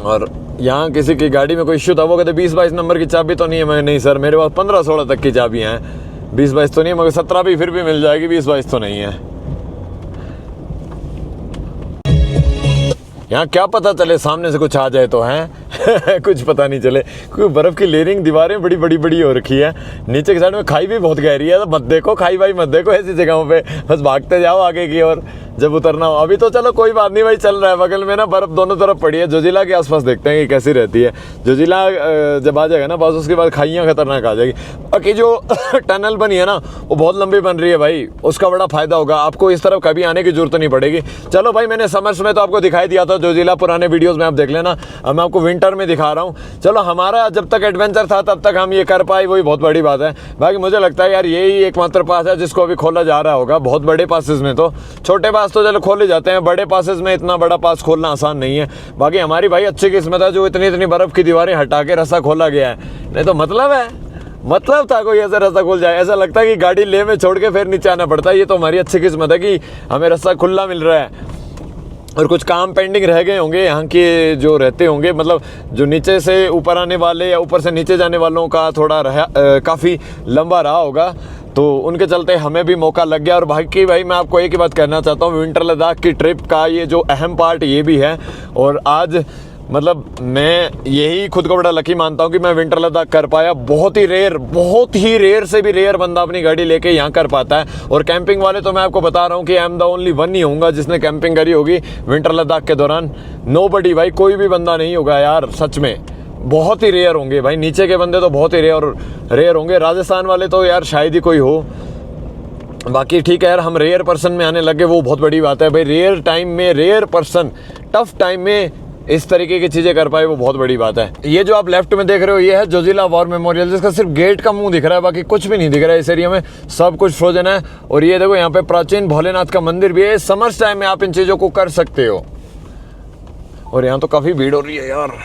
और यहाँ किसी की गाड़ी में कोई इश्यू था, वो कहते 20-22 नंबर की चाबी तो नहीं है। मैं नहीं सर, मेरे पास 15-16 तक की चाबियाँ हैं, 20-22 तो नहीं है, मगर 17 भी फिर भी मिल जाएगी, 20-22 तो नहीं है। यहाँ क्या पता चले सामने से कुछ आ जाए तो है कुछ पता नहीं चले, क्योंकि बर्फ़ की लेयरिंग दीवारें बड़ी बड़ी बड़ी हो रखी है। नीचे की साइड में खाई भी बहुत गहरी है, तो मत देखो खाई भाई, मत देखो ऐसी जगहों पे, बस भागते जाओ आगे की ओर जब उतरना हो। अभी तो चलो कोई बात नहीं भाई, चल रहा है, बगल में ना बर्फ़ दोनों तरफ पड़ी है। जोजिला के आसपास देखते हैं कि कैसी रहती है। जोजिला जब आ जाएगा ना बस, उसके बाद खाइयाँ खतरनाक आ जाएगी। बाकी जो टनल बनी है ना वो बहुत लंबी बन रही है भाई, उसका बड़ा फ़ायदा होगा आपको, इस तरफ कभी आने की जरूरत नहीं पड़ेगी। चलो भाई, मैंने समर्स में तो आपको दिखाई दिया था जोजिला, पुराने वीडियोज़ में आप देख लेना। अब मैं आपको विंटर में दिखा रहा हूँ। चलो, हमारा जब तक एडवेंचर था तब तक हम ये कर पाए, वही बहुत बड़ी बात है। बाकी मुझे लगता है यार यही एकमात्र पास है जिसको अभी खोला जा रहा होगा। बहुत बड़े पासेस में तो, छोटे पास तो चलो खोले जाते हैं, बड़े पासेस में इतना बड़ा पास खोलना आसान नहीं है। बाकी हमारी भाई अच्छी किस्मत है जो इतनी इतनी बर्फ़ की दीवारें हटा के रास्ता खोला गया है, नहीं तो मतलब था कोई ऐसा रास्ता खुल जाए, ऐसा लगता है कि गाड़ी ले में छोड़ के फिर नीचे आना पड़ता है। ये तो हमारी अच्छी किस्मत है कि हमें रास्ता खुला मिल रहा है। और कुछ काम पेंडिंग रह गए होंगे यहाँ के जो रहते होंगे, मतलब जो नीचे से ऊपर आने वाले या ऊपर से नीचे जाने वालों का थोड़ा काफ़ी लंबा रहा होगा, तो उनके चलते हमें भी मौका लग गया। और बाकी भाई मैं आपको एक ही बात कहना चाहता हूँ, विंटर लद्दाख की ट्रिप का ये जो अहम पार्ट ये भी है। और आज मतलब मैं यही खुद को बड़ा लकी मानता हूँ कि मैं विंटर लद्दाख कर पाया। बहुत ही रेयर से भी रेयर बंदा अपनी गाड़ी लेके यहाँ कर पाता है। और कैंपिंग वाले तो मैं आपको बता रहा हूँ कि I am the only one ही होऊंगा जिसने कैंपिंग करी होगी विंटर लद्दाख के दौरान। नोबडी भाई, कोई भी बंदा नहीं होगा यार, सच में बहुत ही रेयर होंगे भाई। नीचे के बंदे तो बहुत ही रेयर होंगे, राजस्थान वाले तो यार शायद ही कोई हो। बाकी ठीक है यार, हम रेयर पर्सन में आने लगे, वो बहुत बड़ी बात है भाई। रेयर टाइम में रेयर पर्सन टफ टाइम में इस तरीके की चीज़ें कर पाए, वो बहुत बड़ी बात है। ये जो आप लेफ्ट में देख रहे हो ये है जोजिला वॉर मेमोरियल, जिसका सिर्फ गेट का मुंह दिख रहा है, बाकी कुछ भी नहीं दिख रहा है। इस एरिया में सब कुछ फ्रोजन है। और ये देखो यहाँ पे प्राचीन भोलेनाथ का मंदिर भी है। समर्स टाइम में आप इन चीज़ों को कर सकते हो। और यहाँ तो काफ़ी भीड़ हो रही है यार।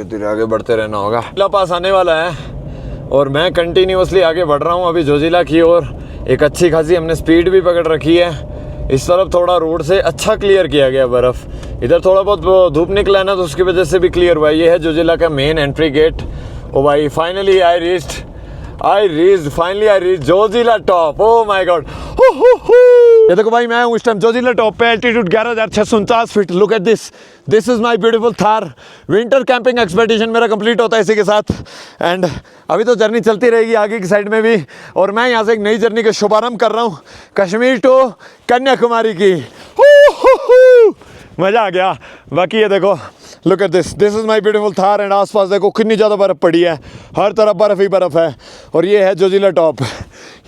धीरे आगे बढ़ते रहना होगा। जोजिला पास आने वाला है और मैं कंटिन्यूअसली आगे बढ़ रहा हूँ अभी जोजिला की ओर। एक अच्छी खासी हमने स्पीड भी पकड़ रखी है। इस तरफ थोड़ा रोड से अच्छा क्लियर किया गया बर्फ़, इधर थोड़ा बहुत धूप निकला है ना तो उसकी वजह से भी क्लियर हुआ। ये है जोजिला का मेन एंट्री गेट। ओ भाई, finally I reached Zojila top. Oh my god, ये देखो भाई, मैं हूँ इस टाइम जोजिला टॉप पे, altitude 11,649 feet. Look at this is my beautiful Thar. Winter camping expedition मेरा कंप्लीट होता है इसी के साथ। एंड अभी तो जर्नी चलती रहेगी आगे की साइड में भी। और मैं यहाँ से एक नई जर्नी का शुभारंभ कर रहा हूँ, कश्मीर टू कन्याकुमारी की। मज़ा आ गया। बाकी ये देखो, look at this is my beautiful Thar. And आसपास देखो कितनी ज़्यादा बर्फ़ पड़ी है, हर तरफ बर्फ़ ही बर्फ़ है। और ये है Zojila top.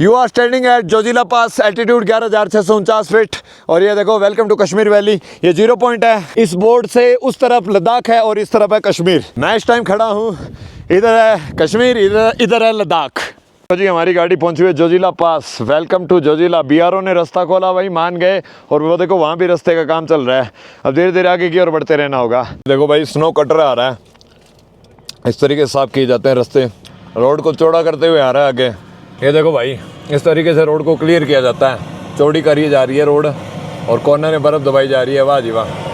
You are standing at Zojila pass, altitude 11,649 feet. और ये देखो, वेलकम टू कश्मीर वैली। ये 0 पॉइंट है। इस बोर्ड से उस तरफ लद्दाख है और इस तरफ है कश्मीर। मैं इस टाइम खड़ा हूँ, इधर है कश्मीर, इधर है लद्दाख। तो जी हमारी गाड़ी पहुंची हुई है Zojila pass. Welcome to Zojila. BRO ने रास्ता खोला भाई, मान गए। और वो देखो वहाँ भी रास्ते का काम चल रहा है। अब धीरे धीरे आगे की ओर बढ़ते रहना होगा। देखो भाई, स्नो कटर आ रहा है, इस तरीके से साफ किए जाते हैं रास्ते, रोड को चौड़ा करते हुए आ रहा है आगे। ये देखो भाई, इस तरीके से रोड को क्लियर किया जाता है, चौड़ी करी जा रही है रोड और कॉर्नर में बर्फ़ दबाई जा रही है। वाह जी वाह।